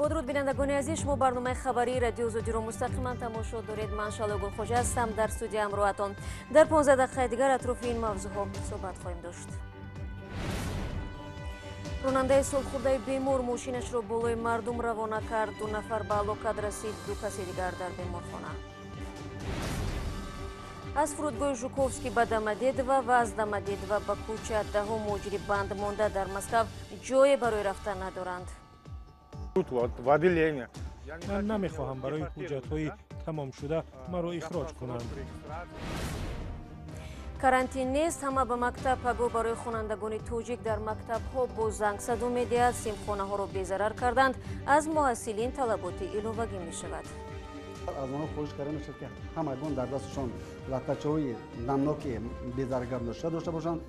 با درود بینندگان عزیز، شما برنامه خبری رادیو озодӣ رو مستقیما تماشا دارید. من شالو گلخوجه هستم در استودیو همراهتان. در 15 دقیقه دیگر اطراف این موضوعها صحبت خواهیم داشت. راننده سالخورده بیمار ماشینش را بالای مردم روانه کرد. 2 نفر به ҳалокат رسید، 2 کسی دیگر در بیمارخانه. از فرودگاه ژوکوفسکی به домодедово و از домодедово به کوچه دهم مهاجری бандмонда در مسکو جای برای رفتن ندارند. من نمیخواهم برای حجت‌های تمام شده مرا اخراج کنند. карантин нест, ҳама ба мактаб пагоҳ барои хонандагони тоҷик дар мактабҳо бо занг садо медиҳад. симхонаҳоро безарар карданд. аз муҳассилин талаботи иловагӣ мешавад. از آنها خواهش کرده میشد که همگان در دستشان لطه‌چه‌های نمناک بی‌ضرر داشته باشند.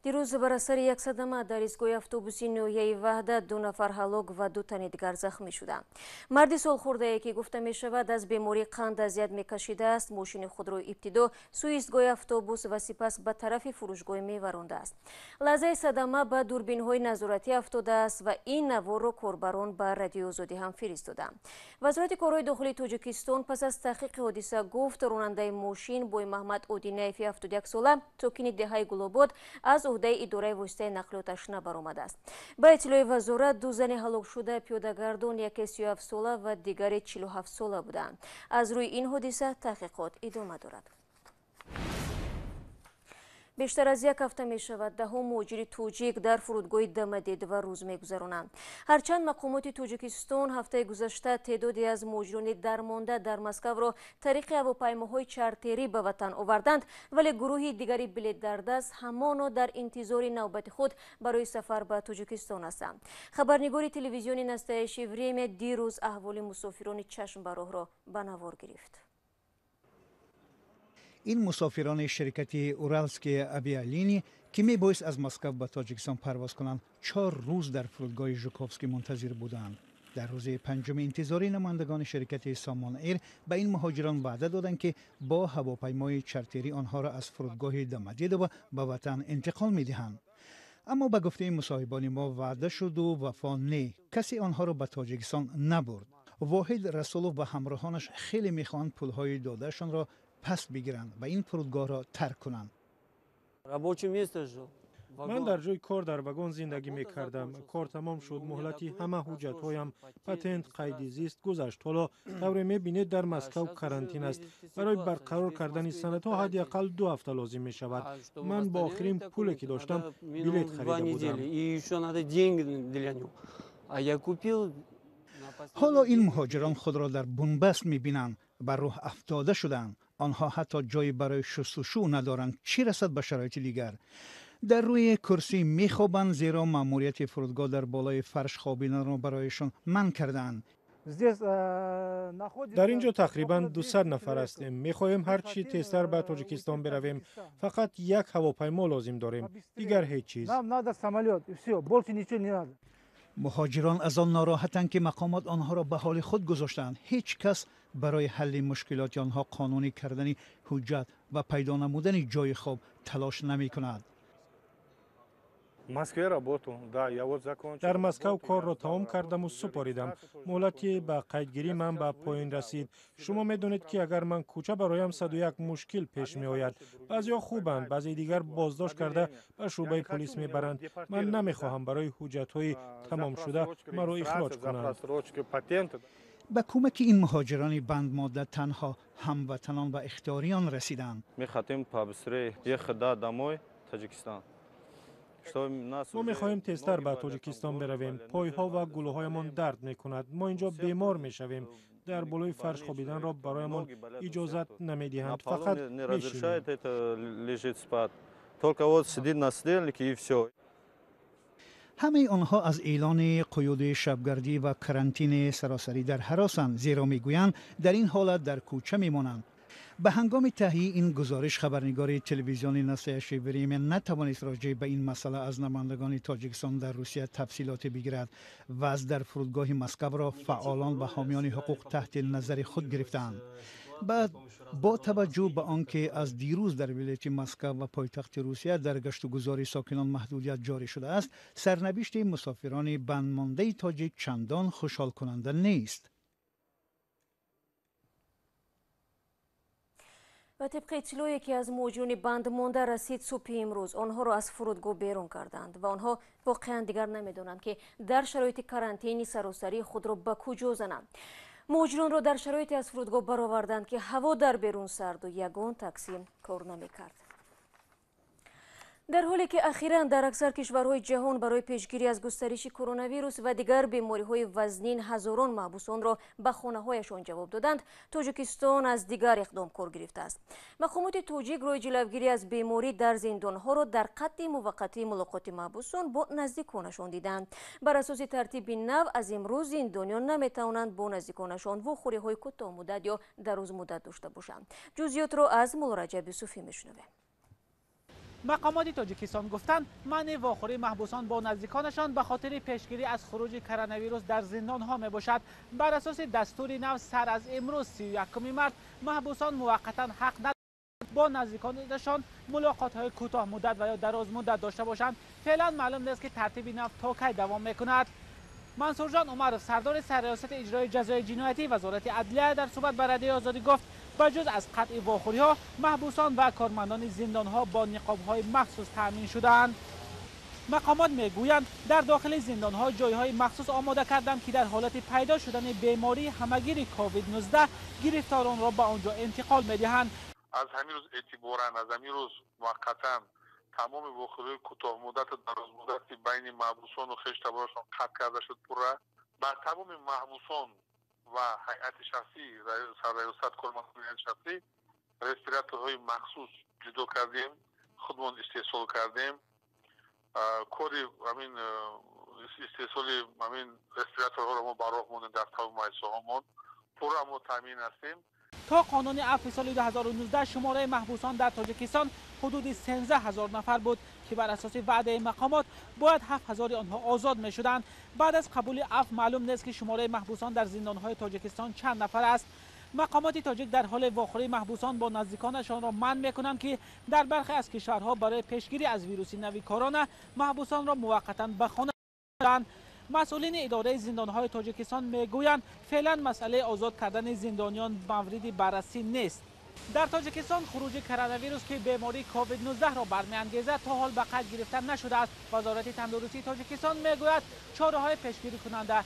дирӯз бар асари як садама дар истгоҳи автобуси ноҳияи ваҳдат 2 нафар ҳалок ва 2 тани дигар захмӣ шуданд. марди солхӯрдае ки гуфта мешавад аз беморӣ қанд азият мекашидааст, мошини худро ибтидо сӯи истгоҳи автобус ва сипас ба тарафи фурӯшгоҳ меварондааст. лаҳзаи садама ба дурбинҳои назоратӣ афтодааст ва ин наворро корбарон ба радиои озодӣ ҳам фиристоданд. вазорати корҳои дохилии тоҷикистон пас аз таҳқиқи ҳодиса гуфт ронандаи мошин бои маҳмад одинаеви 71 сола сокини деҳаи гулобод аз уҳдаи идораи воситаи нақлиёт ашна баромадааст. ба иттилои вазорат 2 зани ҳалок шуда пиёдагардон, яке 37 сола ва дигаре 47 сола буданд. аз рӯи ин ҳодиса таҳқиқот идома дорад. бештар аз як ҳафта мешавад даҳо муҳоҷири тоҷик дар фурудгоҳи домодедово рӯз мегузаронанд. ҳарчанд мақомоти тоҷикистон ҳафтаи гузашта теъдоди аз муҳоҷирони дармонда дар масковро тариқи ҳавопаймоҳои чартерӣ ба ватан оварданд, вале гурӯҳи дигари билетдардаст ҳамоно дар интизори навбати худ барои сафар ба тоҷикистон ҳастанд. хабарнигори телевизиони настоящее время дирӯз аҳволи мусофирони чашмбароҳро ба навор гирифт. این مسافران شرکت اورالسکی آویالینی که میبایست از مسکو به تاجیکستان پرواز کنند 4 روز در فرودگاه ژوکوفسکی منتظر بودند. در روز پنجم انتظاری نمایندگان شرکت سامان ایر به این مهاجران وعده دادند که با هواپیمای چارتری آنها را از فرودگاه домодедово به وطن انتقال میدهند. اما به گفته مصاحبان ما وعده شد و وفا نه، کسی آنها را به تاجیکستان نبرد. واحد رسولوف و همراهانش خیلی میخواهند پولهای دادهشان را پس بگیرند و این فرودگاه را ترک کنند. من در جای کار در واگن زندگی می کردم. کار تمام شد. مهلتی همه حجت هایم، پتنت، قید زیست گذشت. حالا طور می بینید در مسکو کرانتین است. برای برقرار کردن سندها حداقل 2 هفته لازم می شود. من با آخرین پولی که داشتم بلیط خریده بودم. حالا این مهاجران خود را در بنبست می بینند. بر راه افتاده شدند. آنها حتی جایی برای شستشو ندارند، چی رسد به شرایط دیگر. در روی کرسی میخوابند زیرا ماموریت فرودگاه در بالای فرش خوابیدن را برایشان منع کردند. در اینجا تقریبا 200 نفر هستیم. میخواهیم هر چی تیزتر به تاجیکستان برویم. فقط یک هواپیما لازم داریم، دیگر هیچ چیز. مهاجران از آن ناراحتند که مقامات آنها را به حال خود گذاشتند. هیچ کس برای حل مشکلات آنها قانونی کردن حجت و پیدا نمودن جای خواب تلاش نمی کند. در مسکو کار را تمام کردم و سپاریدم. مهلتی به قیدگیری من به پایین رسید. شما میدونید که اگر من کوچه برایم 101 مشکل پیش می آید. بعضیا خوبند، بعضی دیگر بازداشت کرده به شعبه پلیس میبرند. من نمیخواهم برای حجت‌های تمام شده مرا اخراج کنند. با کمک این مهاجران بندمانده تنها هموطنان و اختیاریان رسیدند. می‌خواهیم پابسری خدمت داموی تاجیکستان. ما میخواهیم تیزتر به تاجیکستان برویم. پایها و گلوهایمان درد میکند. ما اینجا بیمار میشویم. در بالای فرش خوابیدن را برایمان اجازت نمیدهند. فقط میشینیم. همه آنها از اعلان قیود شبگردی و کرانتین سراسری در هراسند، زیرا میگویند در این حالت در کوچه میمانند. به هنگام تهیه این گزارش خبرنگار تلویزیون نصیحت بریم نتوانست راجع به این مسئله از نمایندگان تاجیکستان در روسیه تفصیلات بگیرد و از در فرودگاه مسکو را فعالان و حامیان حقوق تحت نظر خود گرفتند. بعد با توجه به آنکه از دیروز در ولایت مسکو و پایتخت روسیه در گشت و گذار ساکنان محدودیت جاری شده است، سرنوشت مسافران بندمانده تاجیک چندان خوشحال کننده نیست. و طبق اطلاعی که از موجودی بندمانده رسید صبح امروز آنها را از فرودگاه بیرون کردند و آنها واقعا دیگر نمیدونند که در شرایط کرانتینی سراسری خود را به کجا زنند. مهاجران را در شرایطی از فرودگاه برآوردند که هوا در بیرون سرد و یگان تاکسی کار نمیکرد. در حالی که اخیراً در اکثر کشورهای جهان برای پیشگیری از گسترش کرونا ویروس و دیگر بیماری‌های وزنین هزاران محبوسان را به خانه‌هایشان جواب دادند، تاجیکستان از دیگر اقدام کار گرفته است. مقامات تاجیک روی جلوگیری از بیماری در زندان‌ها را در قطع موقتی ملاقات محبوسان با نزدیکانشان دیدند. بر اساس ترتیب نو از امروز زندانیان نمی‌توانند با نزدیکانشان واخوری‌های کوتاه مدت یا دراز مدت داشته باشند. جزئیات را از مولارجب یوسفی می‌شنویم. مقامات تاجیکستان گفتند منع واخوری محبوسان با نزدیکانشان به خاطر پیشگیری از خروج کرونا ویروس در زندان ها می باشد. بر اساس دستور نو سر از امروز 31 مارس محبوسان موقتا حق ندارند با نزدیکانشان ملاقات های کوتاه مدت و یا دراز مدت داشته باشند. فعلا معلوم نیست که ترتیب نو تا کی دوام میکند. منصور جان عمرov سردار سرریاست اجرای جزای جنایتی وزارت عدلیه در صحبت با رادیو آزادی گفت بجز از قطع واخوری ها محبوسان و کارمندان زندان ها با نقاب های مخصوص تامین شدند. مقامات میگویند در داخل زندان ها جای های مخصوص آماده کردند که در حالت پیدا شدن بیماری همگیر کووید 19 گرفتاران را به آنجا انتقال میدهند. از همین روز اعتباراً از همین روز موقتاً تمام واخوری کوتاه مدت و دراز مدت بین محبوسان و خویشتبارشان قطع کرده شد. پورا بر تمام محبوسان و هیئت شخصی سرریاست کارمندان هیئت شخصی رستوراتورهای مخصوص جدا کردیم، خودمان استحصال کردیم. کاری همین استحصال همین رستوراتورها را ما براه ماندیم در تمام مؤسسه‌هامون. پورا ما تامین هستیم. تا قانون عفو سال 2019 شماره محبوسان در تاجیکستان حدود 13000 نفر بود که بر اساس وعده مقامات باید 7000 آنها آزاد می شدند. بعد از قبول عفو معلوم نیست که شماره محبوسان در زندانهای تاجیکستان چند نفر است. مقامات تاجیک در حال واخوری محبوسان با نزدیکانشان را منع می‌کنند که در برخی از کشورها برای پیشگیری از ویروس نوی کرونا محبوسان را موقتا به خانه برند. مسئولین اداره زندانهای تاجیکستان میگویند فعلا مسئله آزاد کردن زندانیان مورد بررسی نیست. در تاجیکستان خروج کرونا ویروس که بیماری کووید 19 را برمی‌انگیزد تا حال به قید گرفته نشده است. وزارت تندرستی تاجیکستان میگوید چاره‌های پیشگیری کننده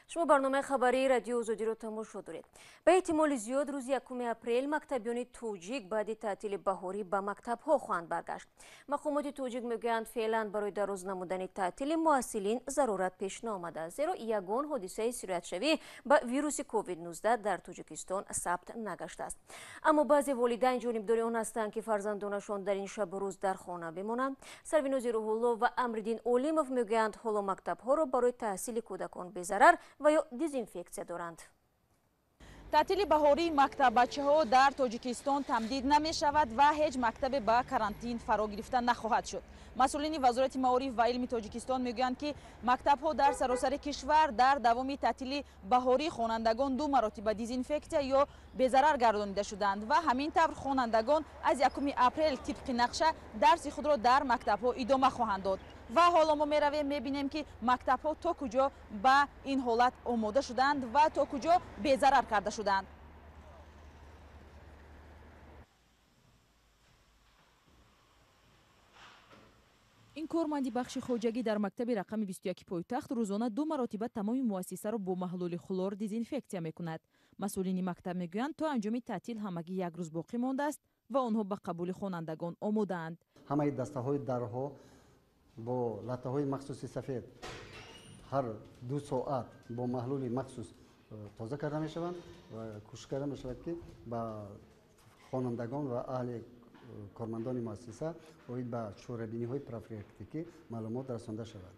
شما برنامه خبری رادیو آزادی رو تماشا دارید. به احتمال زیاد روز 1 اپریل مکتبیان توجیک بعد تعطیل بهاری به مکتب‌ها خواهند برگشت. مقامات توجیک میگویند فعلا برای دراز نمودن تعطیل محصلین ضرورت پیش نآمده، زیرا یگان حادثه سیرتشوی به ویروس کووید 19 در تاجیکستان ثبت نگشته است. اما بعضی والدین جانبداری آن هستند که فرزندانشان در این شب و روز در خانه بمانند. سرویناز روح‌الله و امرالدین اولیموف میگویند حالا مکتب‌ها را برای تحصیل کودکان بی‌ضرر و یا دیزینفکسیا دارند. تعطیل بهاری مکتب بچه‌ها در تاجیکستان تمدید نمی شود و هیچ مکتب به کرانتین فرا گرفته نخواهد شد. مسئولین وزارت معارف و علم تاجیکستان میگویند که مکتب‌ها در سراسر کشور در دوام تعطیل بهاری خوانندگان 2 مرتبه دیزینفکسیا یا بی‌ضرر گردانیده شدند و همین طور خوانندگان از 1 اپریل طبق نقشه درس خود را در مکتب‌ها ادامه خواهند داد. و حالا ما میرویم میبینیم که مکتب‌ها تا کجا به این حالت آماده شدند و تا کجا بی‌ضرر کرده شدند. این کارمندی بخش خوجگی در مکتب رقم 21 پایتخت روزانه 2 مرتبه تمام مؤسسه را با محلول خلور دیزینفکسیا میکند. مسئولین مکتب میگویند تا انجام تعطیل همگی 1 روز باقی مانده است و آنها به قبول خوانندگان آماده‌اند. همه دسته‌های درها با لطه‌های مخصوصی سفید هر 2 ساعت با محلول مخصوص تازه کرده می شوند و کوشش کرده می شود که با خوانندگان و اهل کارمندان مؤسسه باید به شورابینی‌های پروفیلاکتیکی معلومات رسانده شود.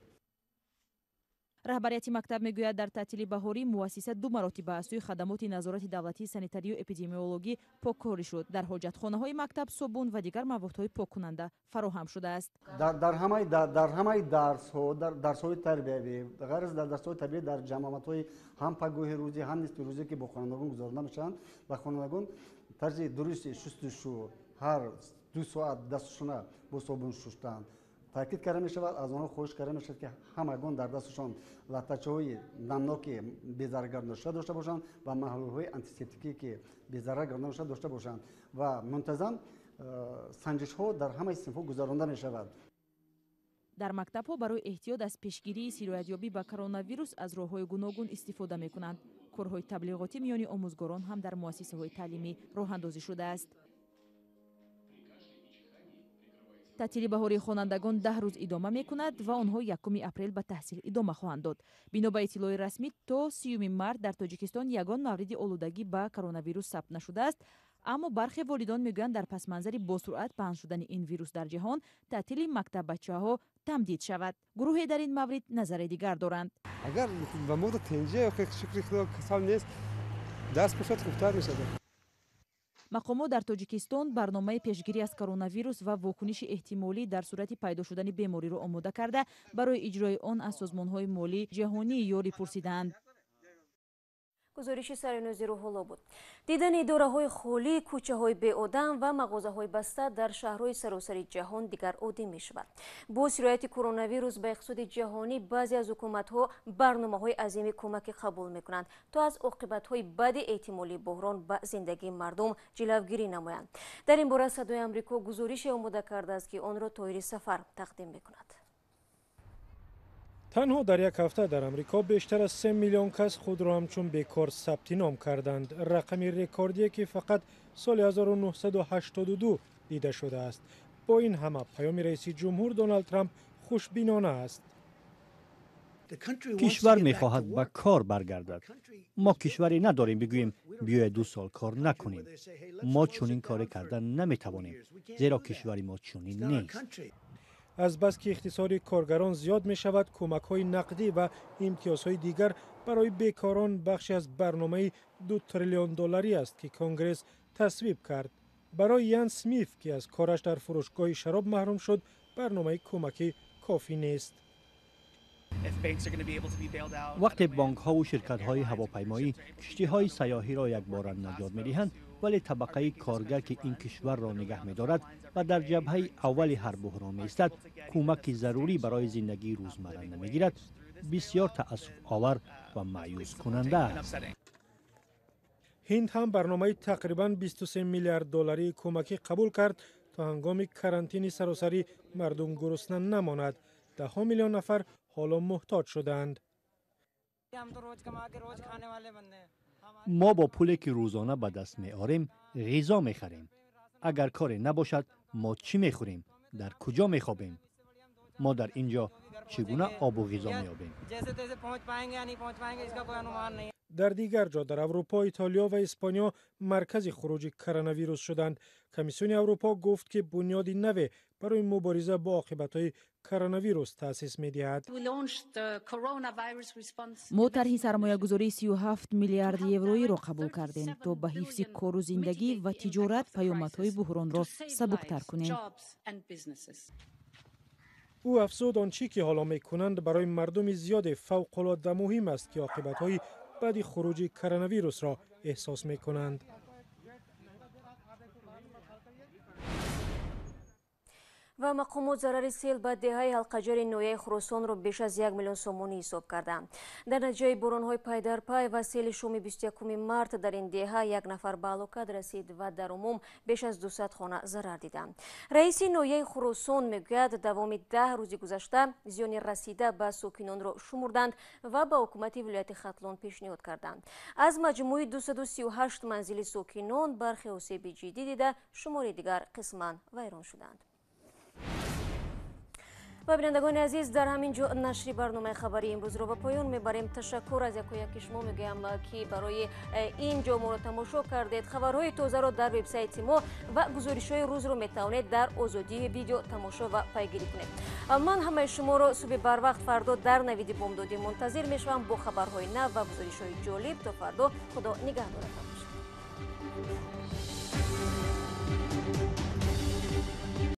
раҳбарияти мактаб мегӯяд дар таътили баҳорӣ муассиса 2 маротиба аз сӯи хадамоти назорати давлатии санитарию эпидемиологӣ поккорӣ шуд. дар ҳоҷатхонаҳои мактаб собун ва дигар маводҳои поккунанда фароҳам шудааст. дар ҳамаи дарсҳои тарбиявӣ ғайр аз дар дарсҳои тарбиявӣ дар ҷамъоматҳои ҳам пагоҳи рӯзӣ ҳам нисфи рӯзӣ ки бо хонандагон гузаронида мешаванд ва хонандагон тарзи дурусти шустушӯ ҳар 2 соат дасташона бо собун шустан таъкид карда мешавад. аз онҳо хоҳиш карда мешавад ки ҳамагон дар дасташон латтачаҳои намноки безараргардонашуда дошта бошанд ва маҳлулҳои антисептикие ки безарар гардонашуда дошта бошанд ва мунтазам санҷишҳо дар ҳамаи синфҳо гузаронида мешавад. дар мактабҳо барои эҳтиёт аз пешгирии сироятёбӣ ба коронавирус аз роҳҳои гуногун истифода мекунанд. корҳои таблиғотӣ миёни омӯзгорон ҳам дар муассисаҳои таълимӣ роҳандозӣ шудааст. таътили баҳории хонандагон 10 рӯз идома мекунад ва онҳо 1 апрел ба таҳсил идома хоҳанд дод. бино ба иттилои расмӣ то 30 март дар Тоҷикистон ягон мавриди олудагӣ ба коронавирус сабт нашудааст. аммо бархе волидон мегӯянд дар пасманзари босуръат паҳн шудани ин вирус дар ҷаҳон таътили мактаббачаҳо тамдид шавад. гурӯҳе дар ин маврид назари дигар доранд. агар ба мода тенҷа шукри худо касал нест даст бошад хубтар мешавад. мақомот дар Тоҷикистон барномаи пешгирӣ аз коронавирус ва вокуниши эҳтимолӣ дар сурати пайдо шудани бемориро омода карда барои иҷрои он аз созмонҳои молии ҷаҳонӣ ёрӣ пурсидаанд. гузориши саринози Рӯҳулло буд. дидани идораҳои холӣ, кӯчаҳои беодам ва мағозаҳои баста дар шаҳрҳои саросари ҷаҳон дигар оддӣ мешавад. бо сирояти коронавирус ба иқтисоди ҷаҳонӣ баъзе аз ҳукуматҳо барномаҳои азими кӯмакӣ қабул мекунанд то аз оқибатҳои баъди эҳтимолии буҳрон ба зиндагии мардум ҷилавгирӣ намоянд. дар ин бора Садои Амрико гузорише омода кардааст ки онро Тоҳири Сафар тақдим мекунад. танҳо дар як ҳафта дар амрико бештар аз 3 миллион кас худро ҳамчун бекор сабти ном карданд. рақами рекордие ки фақат соли 1982 дида шудааст. бо ин ҳама паёми раиси ҷумҳур Дональд Трамп хушбинона аст. кишвар мехоҳад ба кор баргардад. мо кишваре надорем бигӯем биёед 2 сол кор накунем. мо чунин коре карда наметавонем, зеро кишвари мо чунин нест. азбаски иқтисоди коргарон зиёд мешавад, кӯмакҳои нақдӣ ва имтиёзҳои дигар барои бекорон бахши аз барномаи $2 триллион аст ки конгресс тасвиб кард. барои Ян Смит ки аз кораш дар фурӯшгоҳи шароб маҳрум шуд, барномаи кӯмакӣ кофӣ нест. вақте бонкҳову ширкатҳои ҳавопаймоӣ киштиҳои сайёҳиро якбора наҷот медиҳанд, вале табақаи коргар ки ин кишварро нигаҳ медорад ва дар ҷабҳаи аввали ҳар буҳрон меистад, кӯмаки зарурӣ барои зиндагии рӯзмарра намегирад, бисьёр таассуфовар ва маъюс кунанда аст. ҳинд ҳам барномаи тақрибан $23 миллиард кӯмакӣ қабул кард то ҳангоми карантини саросарӣ мардум гурусна намонад. 10 миллион нафар ҳоло муҳтоҷ шуданд. мо бо пуле ки рӯзона ба даст меорем ғизо мехарем. агар коре набошад мо чӣ мехӯрем, дар куҷо мехобем? мо дар ин ҷо чӣ гуна обу ғизо меёбем? дар дигар ҷо дар Аврупо, Итолиё ва Испаниё маркази хуруҷи коронавирус шуданд. комиссиони Аврупо гуфт ки бунёди наве барои мубориза бо оқибатҳои коронавирус таъсис медиҳад. мо тарҳи сармоягузории 37 миллиард евроиро қабул кардем то ба ҳифзи кору зиндагӣ ва тиҷорат паёмадҳои буҳронро сабуктар кунем. ӯ афзуд он чӣ ки ҳоло мекунанд барои мардуми зиёде фавқулодда муҳим аст ки оқибатҳои баъди хуруҷи коронавирусро эҳсос мекунанд. ва мақомот зарари сел ба деҳаи ҳалқаҷари ноҳияи Хуросонро беш аз 1 миллион сомонӣ ҳисоб карданд. дар натиҷаи боронҳои пайдарпай ва сели шоми 21 март дар ин деҳа 1 нафар ба ҳалокат расид ва дар умум беш аз 200 хона зарар диданд. раиси ноҳияи Хуросон мегӯяд давоми 10 рӯзи гузашта зиёни расида ба сокинонро шумурданд ва ба ҳукумати вилояти Хатлон пешниҳод карданд. аз маҷмӯи 238 манзили сокинон бархе осеби ҷиддӣ дида, шумори дигар қисман вайрон шуданд. و بینندگان عزیز در همین جا نشر برنامه خبری امروز رو به پایان میبریم. تشکر از یکی شما میگویم که برای این جا ما رو تماشا کردید. خبرهای تازه رو در وبسایت ما و گزارش‌های روز رو میتوانید در آزادی ویدیو تماشا و پیگیری کنید. من همه شما رو صبح بر وقت فردا در نوید بامدادی منتظر میشم با خبرهای نو و گزارش‌های جالب. تا فردا خدا نگهدارتان باشد.